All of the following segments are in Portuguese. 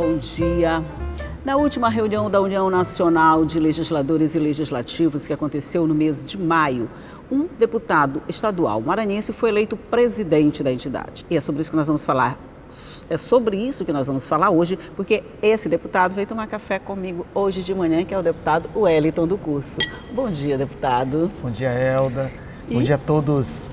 bom dia. Na última reunião da União Nacional de Legisladores e Legislativos, que aconteceu no mês de maio, um deputado estadual maranhense foi eleito presidente da entidade. E é sobre isso que nós vamos falar. É sobre isso que nós vamos falar hoje, porque esse deputado veio tomar café comigo hoje de manhã, que é o deputado Wellington do Curso. Bom dia, deputado. Bom dia, Elda. Bom dia a todos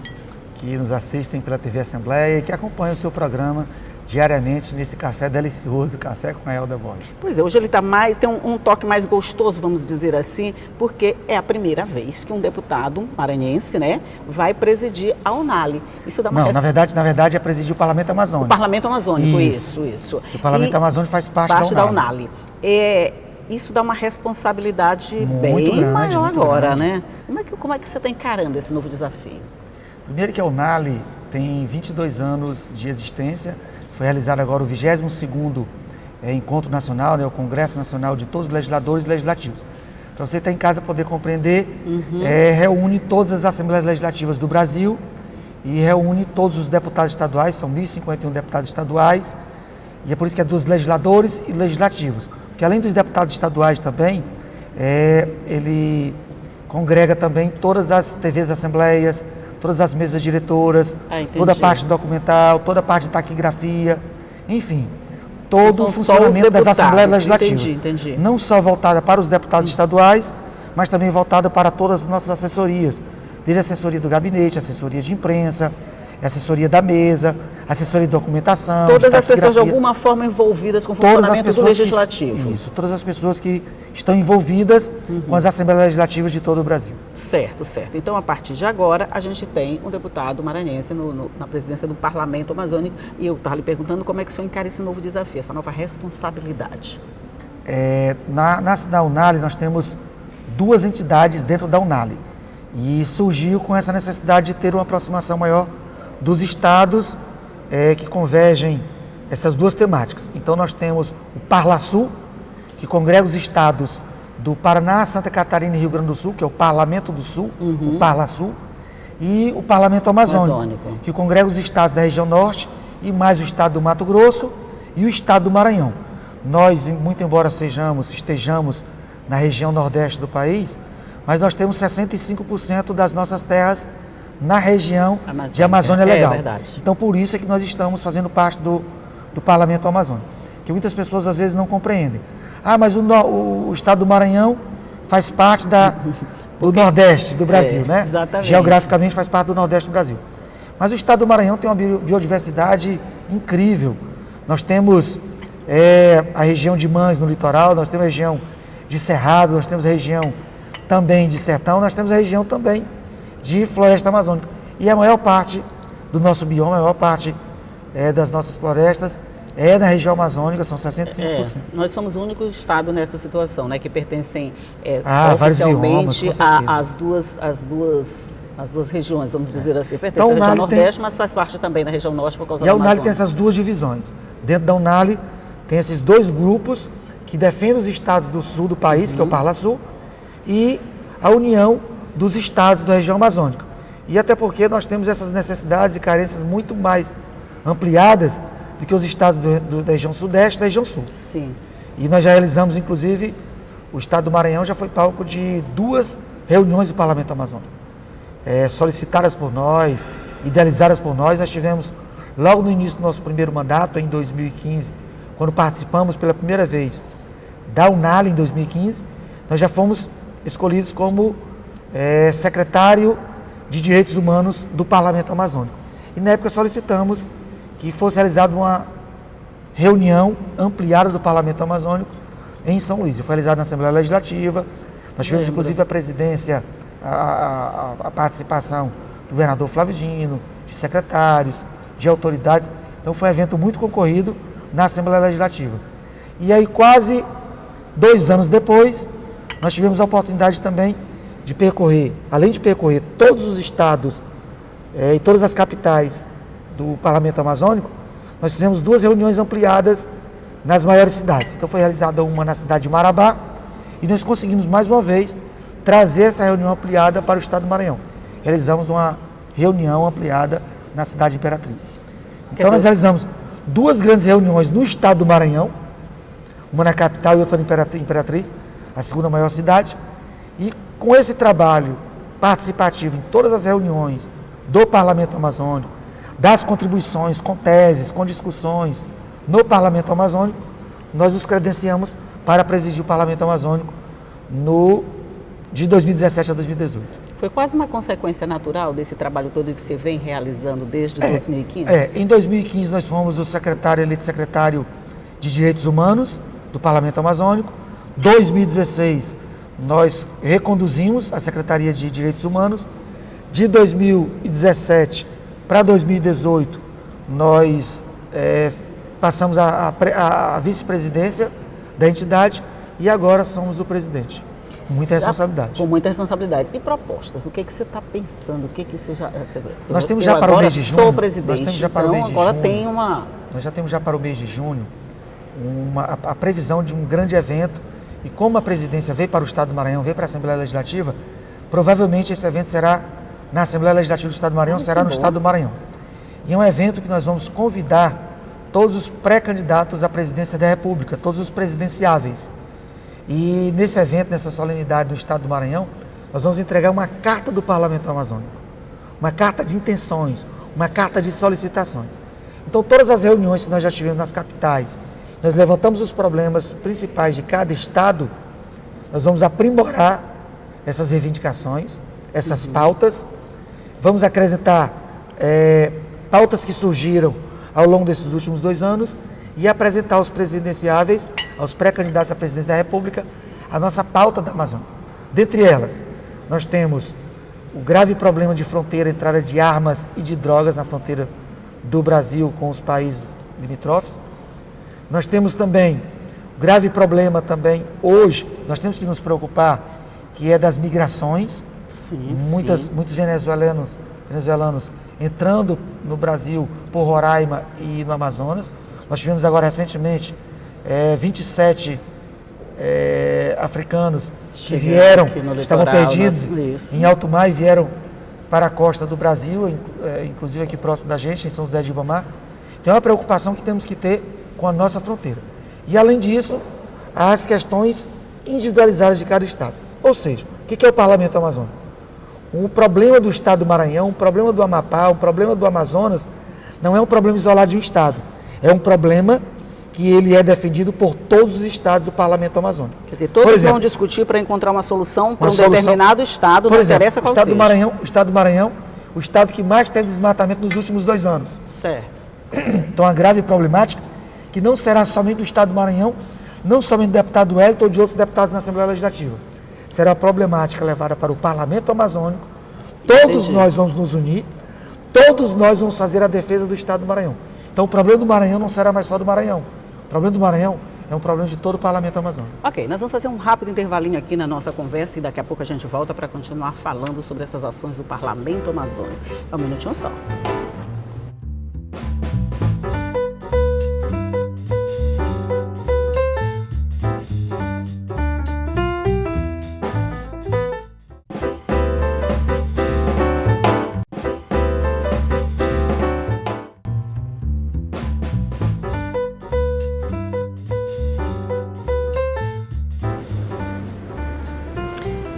que nos assistem pela TV Assembleia e que acompanham o seu programa diariamente nesse café delicioso, Café com a Elda Borges. Pois é, hoje ele está tem um toque mais gostoso, vamos dizer assim, porque é a primeira vez que um deputado maranhense, né, vai presidir a UNALI. Isso dá uma Não, na verdade é presidir o Parlamento Amazônico. O Parlamento Amazônico, isso. O Parlamento Amazônico faz parte da UNALI. Isso dá uma responsabilidade muito bem grande, maior muito agora, grande. né? Como é que você está encarando esse novo desafio? Primeiro que a UNALI tem 22 anos de existência. Foi realizado agora o 22º Encontro Nacional, né, o Congresso Nacional de todos os legisladores e legislativos. Para você estar em casa poder compreender, reúne todas as Assembleias Legislativas do Brasil e reúne todos os deputados estaduais, são 1.051 deputados estaduais, e é por isso que é dos legisladores e legislativos. Porque além dos deputados estaduais também, ele congrega também todas as TVs Assembleias, todas as mesas diretoras, toda a parte documental, toda a parte de taquigrafia, enfim, todo o funcionamento das Assembleias Legislativas. Entendi. Não só voltada para os deputados estaduais, mas também voltada para todas as nossas assessorias, desde a assessoria do gabinete, assessoria de imprensa, assessoria da mesa, assessoria de documentação. Todas as pessoas de alguma forma envolvidas com o funcionamento do legislativo. Isso, todas as pessoas que estão envolvidas com as Assembleias Legislativas de todo o Brasil. Certo. Então, a partir de agora, a gente tem um deputado maranhense na presidência do Parlamento Amazônico, e eu estava lhe perguntando como é que o senhor encara esse novo desafio, essa nova responsabilidade. Na UNALI, nós temos duas entidades dentro da UNALI, e surgiu com essa necessidade de ter uma aproximação maior dos estados que convergem essas duas temáticas. Então, nós temos o Parlasul, que congrega os estados do Paraná, Santa Catarina e Rio Grande do Sul, que é o Parlamento do Sul, o Parlasul, e o Parlamento Amazônico, que congrega os estados da região norte e mais o estado do Mato Grosso e o estado do Maranhão. Nós, muito embora estejamos na região nordeste do país, mas nós temos 65% das nossas terras na região de Amazônia Legal. Então, por isso é que nós estamos fazendo parte do Parlamento Amazônico, que muitas pessoas às vezes não compreendem. Mas o estado do Maranhão faz parte do Nordeste do Brasil, né? Exatamente. Geograficamente faz parte do Nordeste do Brasil. Mas o estado do Maranhão tem uma biodiversidade incrível. Nós temos a região de Mães no litoral, nós temos a região de Cerrado, nós temos a região também de Sertão, nós temos a região também de Floresta Amazônica. E a maior parte do nosso bioma, a maior parte das nossas florestas na região amazônica, são 65%. Nós somos o único estado nessa situação, né, que pertencem oficialmente às duas regiões, vamos dizer assim. Pertence à região Nordeste, mas faz parte também da região Norte por causa da Amazônia. E a UNALI tem essas duas divisões. Dentro da UNALI tem esses dois grupos que defendem os estados do sul do país, que é o Parlasul, e a união dos estados da região amazônica. E até porque nós temos essas necessidades e carências muito mais ampliadas do que os estados da região sudeste e da região sul. Sim. E nós já realizamos, inclusive, o estado do Maranhão já foi palco de 2 reuniões do Parlamento Amazônico. Solicitadas por nós, idealizadas por nós. Nós tivemos, logo no início do nosso primeiro mandato, em 2015, quando participamos pela primeira vez da UNALI em 2015, nós já fomos escolhidos como secretário de Direitos Humanos do Parlamento Amazônico. E na época solicitamos que fosse realizada uma reunião ampliada do Parlamento Amazônico em São Luís. Foi realizada na Assembleia Legislativa, nós tivemos inclusive a presidência, a participação do governador Flávio Dino, de secretários, de autoridades. Então foi um evento muito concorrido na Assembleia Legislativa. E aí quase 2 anos depois, nós tivemos a oportunidade também de percorrer, além de percorrer todos os estados e todas as capitais do Parlamento Amazônico, nós fizemos 2 reuniões ampliadas nas maiores cidades. Então foi realizada uma na cidade de Marabá e nós conseguimos mais uma vez trazer essa reunião ampliada para o estado do Maranhão. Realizamos uma reunião ampliada na cidade de Imperatriz. Então nós realizamos 2 grandes reuniões no estado do Maranhão, uma na capital e outra na Imperatriz, a segunda maior cidade. E com esse trabalho participativo em todas as reuniões do Parlamento Amazônico, das contribuições com teses, com discussões no Parlamento Amazônico, nós nos credenciamos para presidir o Parlamento Amazônico de 2017 a 2018. Foi quase uma consequência natural desse trabalho todo que você vem realizando desde 2015? Em 2015 nós fomos eleito secretário de Direitos Humanos do Parlamento Amazônico. 2016 nós reconduzimos a Secretaria de Direitos Humanos. De 2017 para 2018 nós passamos a vice-presidência da entidade e agora somos o presidente. Com muita responsabilidade. Com muita responsabilidade. E propostas? O que você está pensando? O que você já... Nós temos já para o mês de junho... sou presidente, Nós já temos já para o mês de junho a previsão de um grande evento. E como a presidência veio para o Estado do Maranhão, veio para a Assembleia Legislativa, provavelmente esse evento será na Assembleia Legislativa do Estado do Maranhão, será no Estado do Maranhão. E é um evento que nós vamos convidar todos os pré-candidatos à presidência da República, todos os presidenciáveis. E nesse evento, nessa solenidade do Estado do Maranhão, nós vamos entregar uma carta do Parlamento Amazônico, uma carta de intenções, uma carta de solicitações. Então, todas as reuniões que nós já tivemos nas capitais, nós levantamos os problemas principais de cada estado, nós vamos aprimorar essas reivindicações, essas pautas, vamos acrescentar pautas que surgiram ao longo desses últimos 2 anos e apresentar aos presidenciáveis, aos pré-candidatos à presidência da República, a nossa pauta da Amazônia. Dentre elas, nós temos o grave problema de fronteira, entrada de armas e de drogas na fronteira do Brasil com os países limítrofes. Nós temos também o grave problema também, hoje, nós temos que nos preocupar, que é das migrações. Muitos venezuelanos entrando no Brasil por Roraima e no Amazonas. Nós tivemos agora recentemente 27 africanos que vieram, estavam perdidos em alto mar e vieram para a costa do Brasil, inclusive aqui próximo da gente, em São José de Ribamar. Então é uma preocupação que temos que ter com a nossa fronteira. E além disso, as questões individualizadas de cada estado. Ou seja, o que é o Parlamento Amazônico? O problema do estado do Maranhão, o problema do Amapá, o problema do Amazonas, não é um problema isolado de um estado. É um problema que ele é defendido por todos os estados do Parlamento Amazônico. Quer dizer, todos vão discutir para encontrar uma solução para um determinado estado, não interessa qual seja. O estado do Maranhão, o estado que mais tem desmatamento nos últimos 2 anos. Certo. Então, a grave problemática que não será somente do estado do Maranhão, não somente do deputado Wellington ou de outros deputados na Assembleia Legislativa. Será a problemática levada para o Parlamento Amazônico. Todos nós vamos nos unir, todos nós vamos fazer a defesa do estado do Maranhão. Então, o problema do Maranhão não será mais só do Maranhão. O problema do Maranhão é um problema de todo o Parlamento Amazônico. Ok, nós vamos fazer um rápido intervalinho aqui na nossa conversa e daqui a pouco a gente volta para continuar falando sobre essas ações do Parlamento Amazônico. É um minutinho só.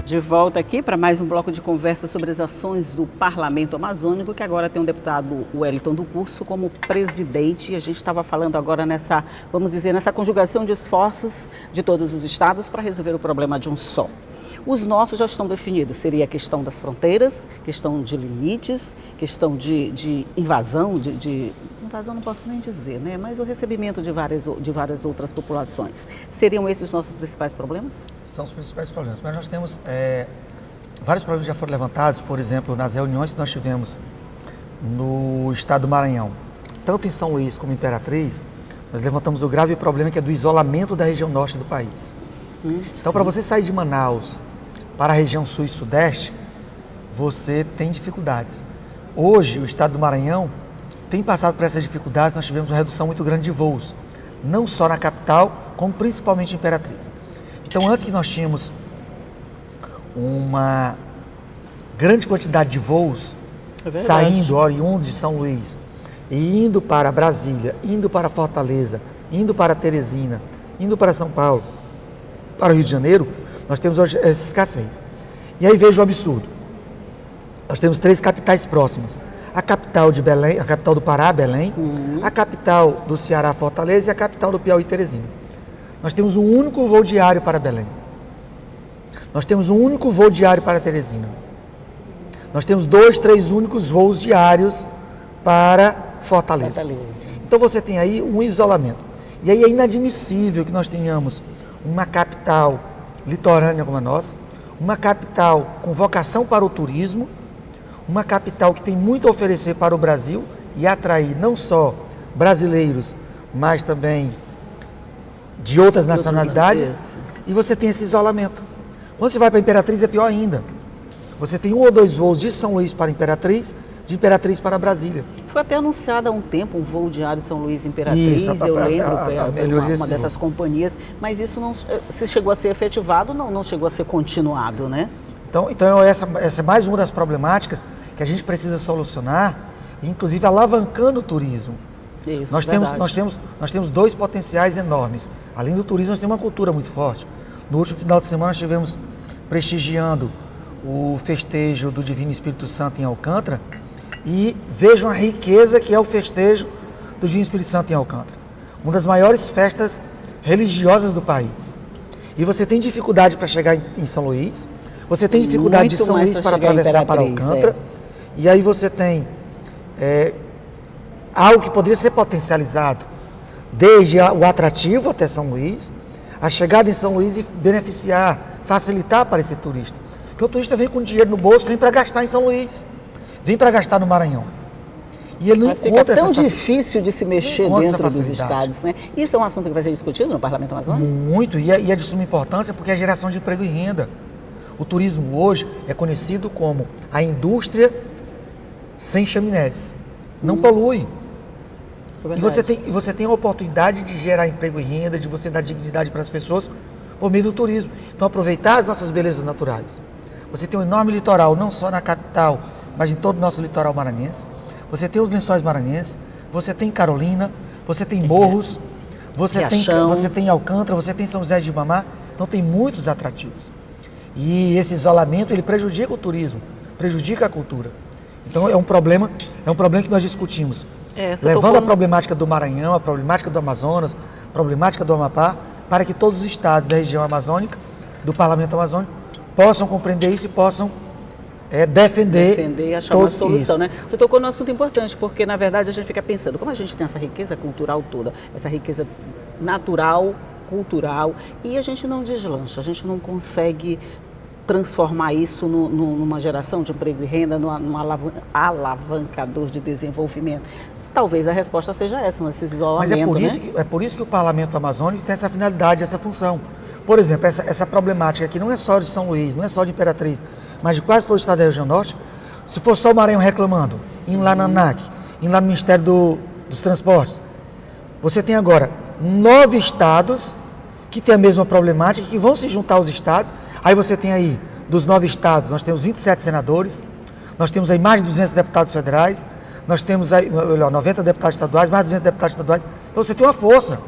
De volta aqui para mais um bloco de conversa sobre as ações do Parlamento Amazônico, que agora tem o deputado Wellington do Curso como presidente. E a gente estava falando agora nessa, vamos dizer, nessa conjugação de esforços de todos os estados para resolver o problema de um só. Os nossos já estão definidos, seria a questão das fronteiras, questão de limites, questão de invasão, invasão não posso nem dizer, né? Mas o recebimento de várias outras populações. Seriam esses os nossos principais problemas? São os principais problemas, mas nós temos vários problemas que já foram levantados, por exemplo, nas reuniões que nós tivemos no estado do Maranhão, tanto em São Luís como em Imperatriz, nós levantamos o grave problema que é do isolamento da região norte do país. Então, para você sair de Manaus para a região sul e sudeste, você tem dificuldades. Hoje, o estado do Maranhão tem passado por essas dificuldades, nós tivemos uma redução muito grande de voos, não só na capital, como principalmente em Imperatriz. Então, antes que nós tínhamos uma grande quantidade de voos saindo, oriundos de São Luís, e indo para Brasília, indo para Fortaleza, indo para Teresina, indo para São Paulo, para o Rio de Janeiro, nós temos hoje essa escassez. E aí veja o absurdo. Nós temos 3 capitais próximas. A capital de Belém, a capital do Pará, Belém, a capital do Ceará, Fortaleza, e a capital do Piauí, Teresina. Nós temos um único voo diário para Belém. Nós temos um único voo diário para Teresina. Nós temos 2, 3 únicos voos diários para Fortaleza. Então você tem aí um isolamento. E aí é inadmissível que nós tenhamos uma capital litorânea como a nossa, uma capital com vocação para o turismo, uma capital que tem muito a oferecer para o Brasil e atrair não só brasileiros, mas também de outras nacionalidades. E você tem esse isolamento. Quando você vai para a Imperatriz é pior ainda. Você tem 1 ou 2 voos de São Luís para Imperatriz, de Imperatriz para Brasília. Foi até anunciado há um tempo um voo diário São Luís Imperatriz, isso, eu lembro, uma dessas companhias, mas isso não se chegou a ser efetivado, não chegou a ser continuado, né? Então essa é mais uma das problemáticas que a gente precisa solucionar, inclusive alavancando o turismo. Isso, nós temos 2 potenciais enormes. Além do turismo, nós temos uma cultura muito forte. No último final de semana, nós estivemos prestigiando o festejo do Divino Espírito Santo em Alcântara e vejam a riqueza que é o festejo do Divino Espírito Santo em Alcântara. Uma das maiores festas religiosas do país. E você tem dificuldade para chegar em São Luís, você tem dificuldade de São Luís para atravessar para Alcântara, e aí você tem algo que poderia ser potencializado, desde o atrativo até São Luís, a chegada em São Luís e beneficiar, facilitar para esse turista. Porque o turista vem com dinheiro no bolso, vem para gastar em São Luís, vem para gastar no Maranhão. E ele não encontra essa tão difícil de se mexer dentro dos estados, né? Isso é um assunto que vai ser discutido no Parlamento Amazônico? Muito, e é de suma importância porque é geração de emprego e renda. O turismo hoje é conhecido como a indústria sem chaminés. Não polui. E você tem a oportunidade de gerar emprego e renda, de você dar dignidade para as pessoas por meio do turismo. Então aproveitar as nossas belezas naturais. Você tem um enorme litoral, não só na capital, mas em todo o nosso litoral maranhense. Você tem os lençóis maranhenses, você tem Carolina, você tem Morros, você tem Alcântara, você tem São José de Ribamar. Então tem muitos atrativos. E esse isolamento, ele prejudica o turismo, prejudica a cultura. Então é um problema que nós discutimos. Levando a problemática do Maranhão, a problemática do Amazonas, a problemática do Amapá, para que todos os estados da região amazônica, do Parlamento Amazônico, possam compreender isso e possam defender e achar uma solução, né? Você tocou num assunto importante, porque na verdade a gente fica pensando, como a gente tem essa riqueza cultural toda, essa riqueza natural, cultural, e a gente não deslancha, a gente não consegue transformar isso numa geração de emprego e renda, num alavancador de desenvolvimento. Talvez a resposta seja essa, nesse isolamento. Mas é por isso que o Parlamento Amazônico tem essa finalidade, essa função. Por exemplo, essa problemática aqui não é só de São Luís, não é só de Imperatriz, mas de quase todo o estado da região norte. Se for só o Maranhão reclamando, indo lá na ANAC, indo lá no Ministério dos Transportes, você tem agora 9 estados que têm a mesma problemática, que vão se juntar aos estados. Aí você tem aí, dos 9 estados, nós temos 27 senadores, nós temos aí mais de 200 deputados federais, nós temos aí 90 deputados estaduais, mais de 200 deputados estaduais. Então você tem uma força.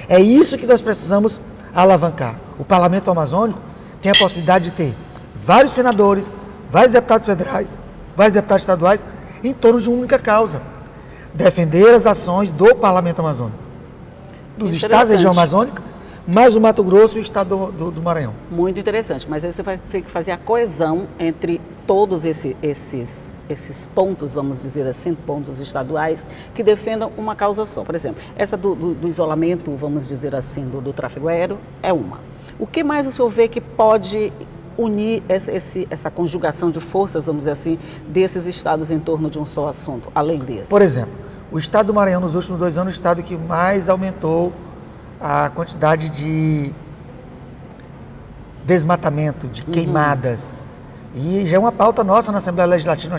É isso que nós precisamos alavancar. O Parlamento Amazônico tem a possibilidade de ter vários senadores, vários deputados federais, vários deputados estaduais, em torno de uma única causa: defender as ações do Parlamento Amazônico, dos estados da região amazônica, mais o Mato Grosso e o estado do Maranhão. Muito interessante, mas aí você vai ter que fazer a coesão entre todos esses pontos, vamos dizer assim, pontos estaduais, que defendam uma causa só. Por exemplo, essa do isolamento, vamos dizer assim, do tráfego aéreo, é uma. O que mais o senhor vê que pode unir essa conjugação de forças, vamos dizer assim, desses estados em torno de um só assunto, além desse? Por exemplo, o estado do Maranhão, nos últimos 2 anos, é o estado que mais aumentou a quantidade de desmatamento, de queimadas. E já é uma pauta nossa na Assembleia Legislativa.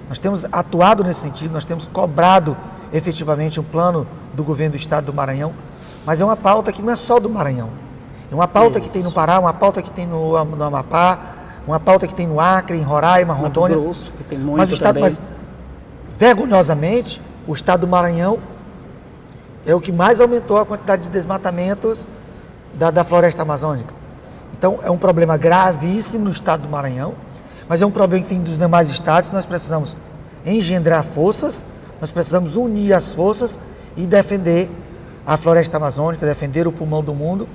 Nós temos atuado nesse sentido, nós temos cobrado efetivamente um plano do governo do estado do Maranhão, mas é uma pauta que não é só do Maranhão. É uma pauta que tem no Pará, uma pauta que tem no Amapá, uma pauta que tem no Acre, em Roraima, Rondônia. Mato Grosso, que tem muito mas vergonhosamente, o estado do Maranhão é o que mais aumentou a quantidade de desmatamentos da floresta amazônica. Então, é um problema gravíssimo no estado do Maranhão, mas é um problema que tem dos demais estados. Nós precisamos engendrar forças, nós precisamos unir as forças e defender a floresta amazônica, defender o pulmão do mundo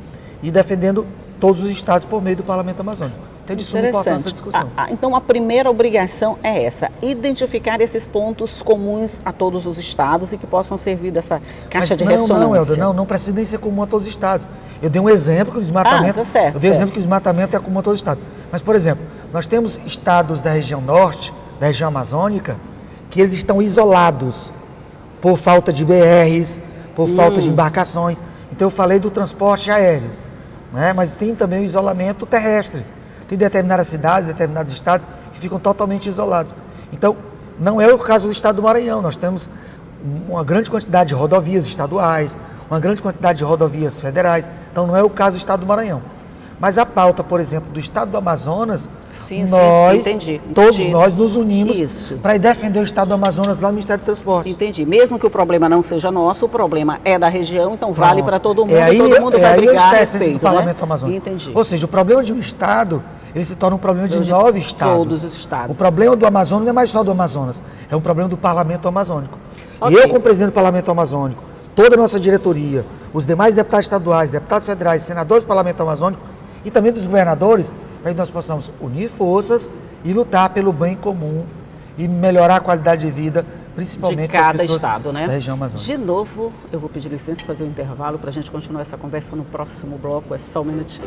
e defendendo todos os estados por meio do Parlamento Amazônico. Tem de suma importância essa discussão. Então, a primeira obrigação é essa, identificar esses pontos comuns a todos os estados e que possam servir dessa caixa de ressonância. Não, Helder, não precisa nem ser comum a todos os estados. Eu dei um exemplo que o desmatamento, exemplo que o desmatamento é comum a todos os estados. Mas, por exemplo, nós temos estados da região norte, da região amazônica, que eles estão isolados por falta de BRs, por falta de embarcações. Então, eu falei do transporte aéreo, né? Mas tem também o isolamento terrestre. Tem determinadas cidades, determinados estados que ficam totalmente isolados. Então, não é o caso do estado do Maranhão. Nós temos uma grande quantidade de rodovias estaduais, uma grande quantidade de rodovias federais. Então, não é o caso do estado do Maranhão. Mas a pauta, por exemplo, do estado do Amazonas, entendi. Todos nós nos unimos para defender o estado do Amazonas lá no Ministério do Transporte. Entendi. Mesmo que o problema não seja nosso, o problema é da região, então vale para todo mundo, todo mundo vai brigar a respeito, do Parlamento Amazônico. Entendi. Ou seja, o problema de um estado, ele se torna um problema de 9 estados. Todos os estados. O problema do Amazonas não é mais só do Amazonas, é um problema do Parlamento Amazônico. E eu, como presidente do Parlamento Amazônico, toda a nossa diretoria, os demais deputados estaduais, deputados federais, senadores do Parlamento Amazônico e também dos governadores, para que nós possamos unir forças e lutar pelo bem comum e melhorar a qualidade de vida, principalmente de cada das pessoas estado, né? Da região amazônica. De novo, eu vou pedir licença para fazer um intervalo para a gente continuar essa conversa no próximo bloco. É só um minutinho.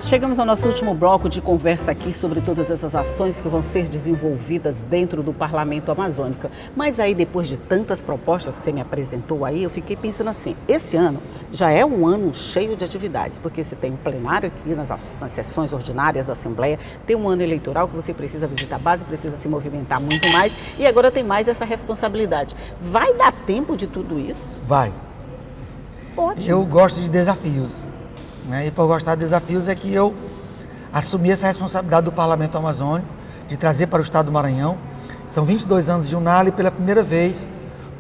Chegamos ao nosso último bloco de conversa aqui sobre todas essas ações que vão ser desenvolvidas dentro do Parlamento Amazônico. Mas aí, depois de tantas propostas que você me apresentou aí, eu fiquei pensando assim, esse ano já é um ano cheio de atividades, porque você tem um plenário aqui nas sessões ordinárias da Assembleia, tem um ano eleitoral que você precisa visitar a base, precisa se movimentar muito mais, e agora tem mais essa responsabilidade. Vai dar tempo de tudo isso? Vai. Ótimo. Eu gosto de desafios. E por gostar de desafios é que eu assumi essa responsabilidade do Parlamento Amazônico, de trazer para o estado do Maranhão. São 22 anos de UNAL e pela primeira vez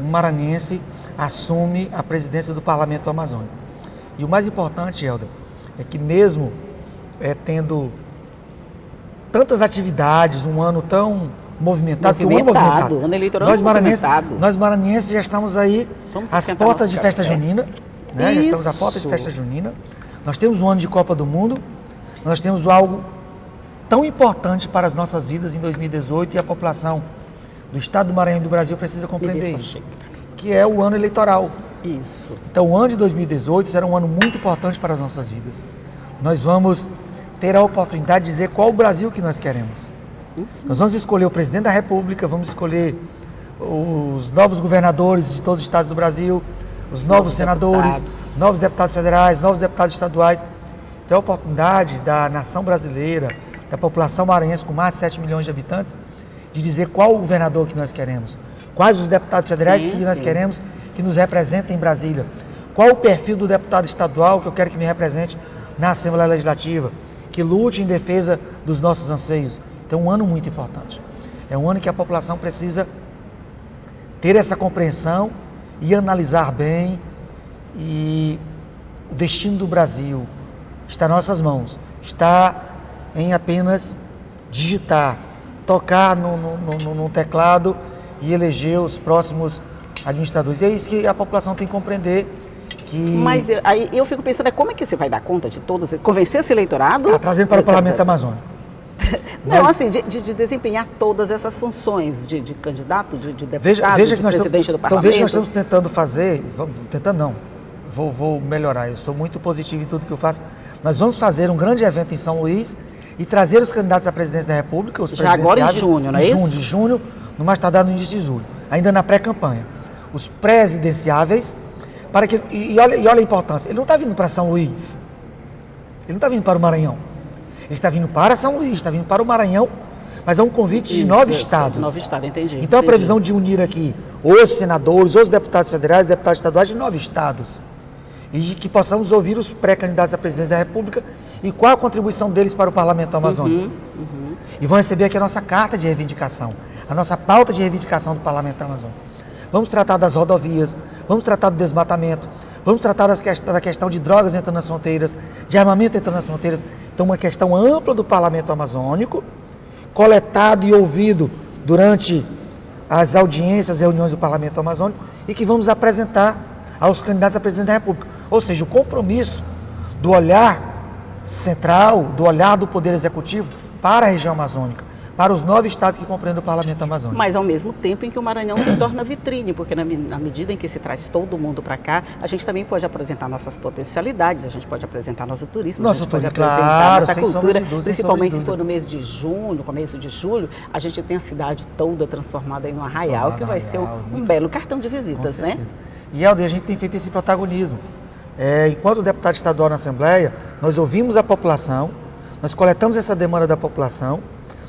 um maranhense assume a presidência do Parlamento Amazônico. E o mais importante, Helder, é que mesmo tendo tantas atividades, um ano tão movimentado, ano eleitoral nós maranhenses já estamos aí às portas de festa junina, né? Já estamos à porta de festa junina. Nós temos um ano de Copa do Mundo, nós temos algo tão importante para as nossas vidas em 2018 e a população do estado do Maranhão e do Brasil precisa compreender isso, que é o ano eleitoral. Isso. Então o ano de 2018 será um ano muito importante para as nossas vidas. Nós vamos ter a oportunidade de dizer qual o Brasil que nós queremos. Nós vamos escolher o presidente da República, vamos escolher os novos governadores de todos os estados do Brasil, os novos senadores, novos deputados federais, novos deputados estaduais. Então, a oportunidade da nação brasileira, da população maranhense com mais de 7 milhões de habitantes, de dizer qual o governador que nós queremos, quais os deputados federais que nós queremos que nos representem em Brasília, qual o perfil do deputado estadual que eu quero que me represente na Assembleia Legislativa, que lute em defesa dos nossos anseios. Então, é um ano muito importante. É um ano que a população precisa ter essa compreensão e analisar bem, e o destino do Brasil está em nossas mãos, está em apenas digitar, tocar no teclado e eleger os próximos administradores. E é isso que a população tem que compreender. Mas aí eu fico pensando, como é que você vai dar conta de todos, convencer esse eleitorado? Trazendo para o Parlamento Amazônico. Não, assim, de desempenhar todas essas funções de candidato, de deputado, veja de presidente do Parlamento. Então veja que nós estamos tentando fazer, vou melhorar, eu sou muito positivo em tudo que eu faço. Nós vamos fazer um grande evento em São Luís e trazer os candidatos à presidência da República, os já agora em junho, não é isso? De junho, no mais tardar no início de julho, ainda na pré-campanha. Os presidenciáveis, para que, e olha a importância, ele não está vindo para São Luís, ele não está vindo para o Maranhão. Ele está vindo para São Luís, está vindo para o Maranhão, mas é um convite de Isso, 9 estados. De 9 estados, entendi. Então a previsão de unir aqui os senadores, os deputados federais, deputados estaduais de 9 estados. E de que possamos ouvir os pré-candidatos à presidência da República e qual a contribuição deles para o Parlamento Amazônico. E vão receber aqui a nossa carta de reivindicação, a nossa pauta de reivindicação do Parlamento Amazônico. Vamos tratar das rodovias, vamos tratar do desmatamento, vamos tratar da questão de drogas entrando nas fronteiras, de armamento entrando nas fronteiras. Então, uma questão ampla do Parlamento Amazônico, coletado e ouvido durante as audiências, reuniões do Parlamento Amazônico, e que vamos apresentar aos candidatos à presidência da República. Ou seja, o compromisso do olhar central, do olhar do Poder Executivo para a região amazônica, para os 9 estados que compreendem o Parlamento Amazônico. Mas ao mesmo tempo em que o Maranhão se torna vitrine, porque na medida em que se traz todo mundo para cá, a gente também pode apresentar nossas potencialidades, a gente pode apresentar nosso turismo, a gente pode apresentar nossa cultura, principalmente se for no mês de junho, começo de julho, a gente tem a cidade toda transformada em um arraial, que vai ser um belo cartão de visitas, né? E, Helder, a gente tem feito esse protagonismo. Enquanto deputado estadual na Assembleia, nós ouvimos a população, nós coletamos essa demanda da população,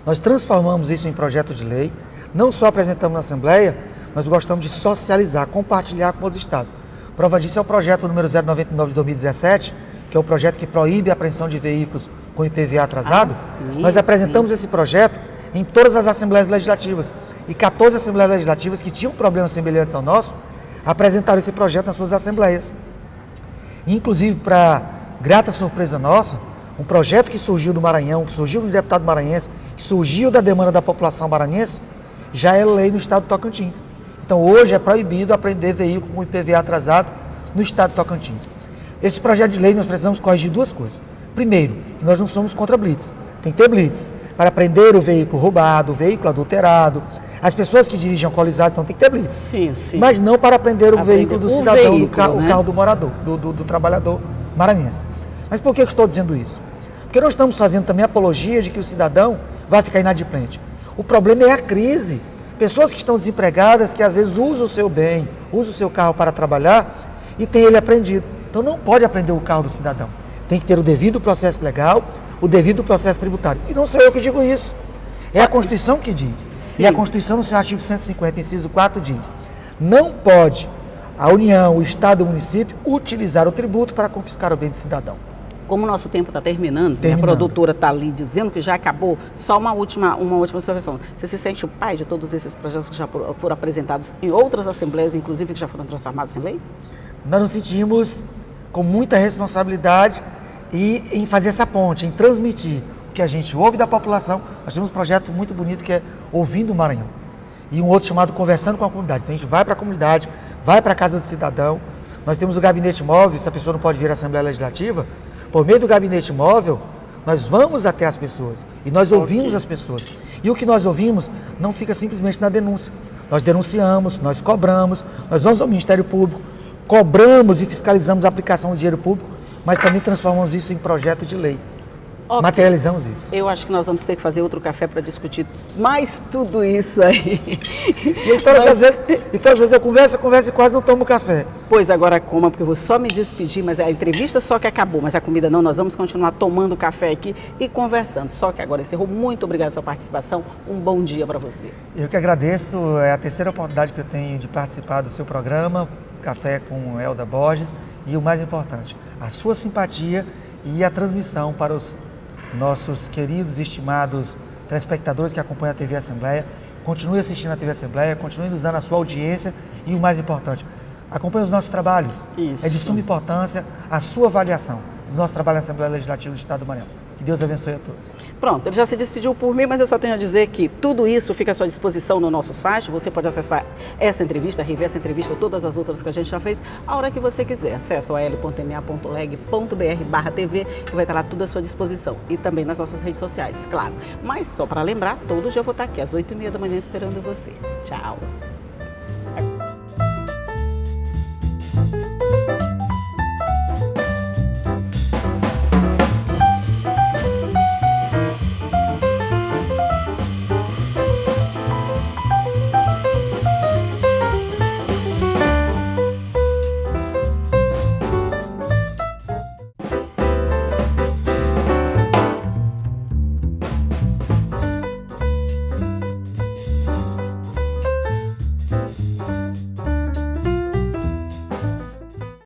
nós transformamos isso em projeto de lei, não só apresentamos na Assembleia, nós gostamos de socializar, compartilhar com os estados. Prova disso é o projeto número 099 de 2017, que é o projeto que proíbe a apreensão de veículos com IPVA atrasado. Nós apresentamos esse projeto em todas as Assembleias Legislativas. E 14 Assembleias Legislativas que tinham problemas semelhantes ao nosso, apresentaram esse projeto nas suas Assembleias. Inclusive, para grata surpresa nossa, um projeto que surgiu do Maranhão, que surgiu do deputado maranhense, que surgiu da demanda da população maranhense, já é lei no estado do Tocantins. Então hoje é proibido apreender veículo com IPVA atrasado no estado do Tocantins. Esse projeto de lei nós precisamos corrigir 2 coisas. Primeiro, nós não somos contra blitz. Tem que ter blitz para apreender o veículo roubado, o veículo adulterado. As pessoas que dirigem alcoolizadas, então tem que ter blitz. Sim. Mas não para apreender o veículo do cidadão, veículo, o carro do morador, do trabalhador maranhense. Mas por que eu estou dizendo isso? Porque nós estamos fazendo também apologia de que o cidadão vai ficar inadimplente. O problema é a crise. Pessoas que estão desempregadas, que às vezes usam o seu bem, usam o seu carro para trabalhar e tem ele apreendido. Então não pode apreender o carro do cidadão. Tem que ter o devido processo legal, o devido processo tributário. E não sou eu que digo isso. É a Constituição que diz. Sim. E a Constituição, no seu artigo 150, inciso 4, diz: não pode a União, o Estado e o município utilizar o tributo para confiscar o bem do cidadão. Como o nosso tempo está terminando, a produtora está ali dizendo que já acabou, só uma última observação. Você se sente o pai de todos esses projetos que já foram apresentados em outras assembleias, inclusive que já foram transformados em lei? Nós nos sentimos com muita responsabilidade em fazer essa ponte, em transmitir o que a gente ouve da população. Nós temos um projeto muito bonito que é Ouvindo o Maranhão. E um outro chamado Conversando com a Comunidade. Então a gente vai para a comunidade, vai para a casa do cidadão. Nós temos o gabinete móvel, se a pessoa não pode vir à Assembleia Legislativa, por meio do gabinete móvel, nós vamos até as pessoas e nós ouvimos as pessoas. E o que nós ouvimos não fica simplesmente na denúncia. Nós denunciamos, nós cobramos, nós vamos ao Ministério Público, cobramos e fiscalizamos a aplicação do dinheiro público, mas também transformamos isso em projeto de lei. Okay. Materializamos isso. Eu acho que nós vamos ter que fazer outro café para discutir mais tudo isso aí. E todas as vezes eu converso e quase não tomo café. Pois agora coma, porque eu vou só me despedir, mas a entrevista só que acabou, mas a comida não, nós vamos continuar tomando café aqui e conversando. Só que agora encerrou. Muito obrigada pela sua participação. Um bom dia para você. Eu que agradeço. É a terceira oportunidade que eu tenho de participar do seu programa, Café com Helder Borges. E o mais importante, a sua simpatia e a transmissão para os nossos queridos e estimados telespectadores que acompanham a TV Assembleia. Continue assistindo a TV Assembleia, continue nos dando a sua audiência e o mais importante, acompanhe os nossos trabalhos. Isso. É de suma importância a sua avaliação do nosso trabalho na Assembleia Legislativa do Estado do Maranhão. Que Deus abençoe a todos. Pronto, ele já se despediu por mim, mas eu só tenho a dizer que tudo isso fica à sua disposição no nosso site. Você pode acessar essa entrevista, rever essa entrevista ou todas as outras que a gente já fez, a hora que você quiser. Acesse o al.ma.leg.br/tv que vai estar lá tudo à sua disposição. E também nas nossas redes sociais, claro. Mas só para lembrar, todo dia eu vou estar aqui às 8h30 da manhã esperando você. Tchau.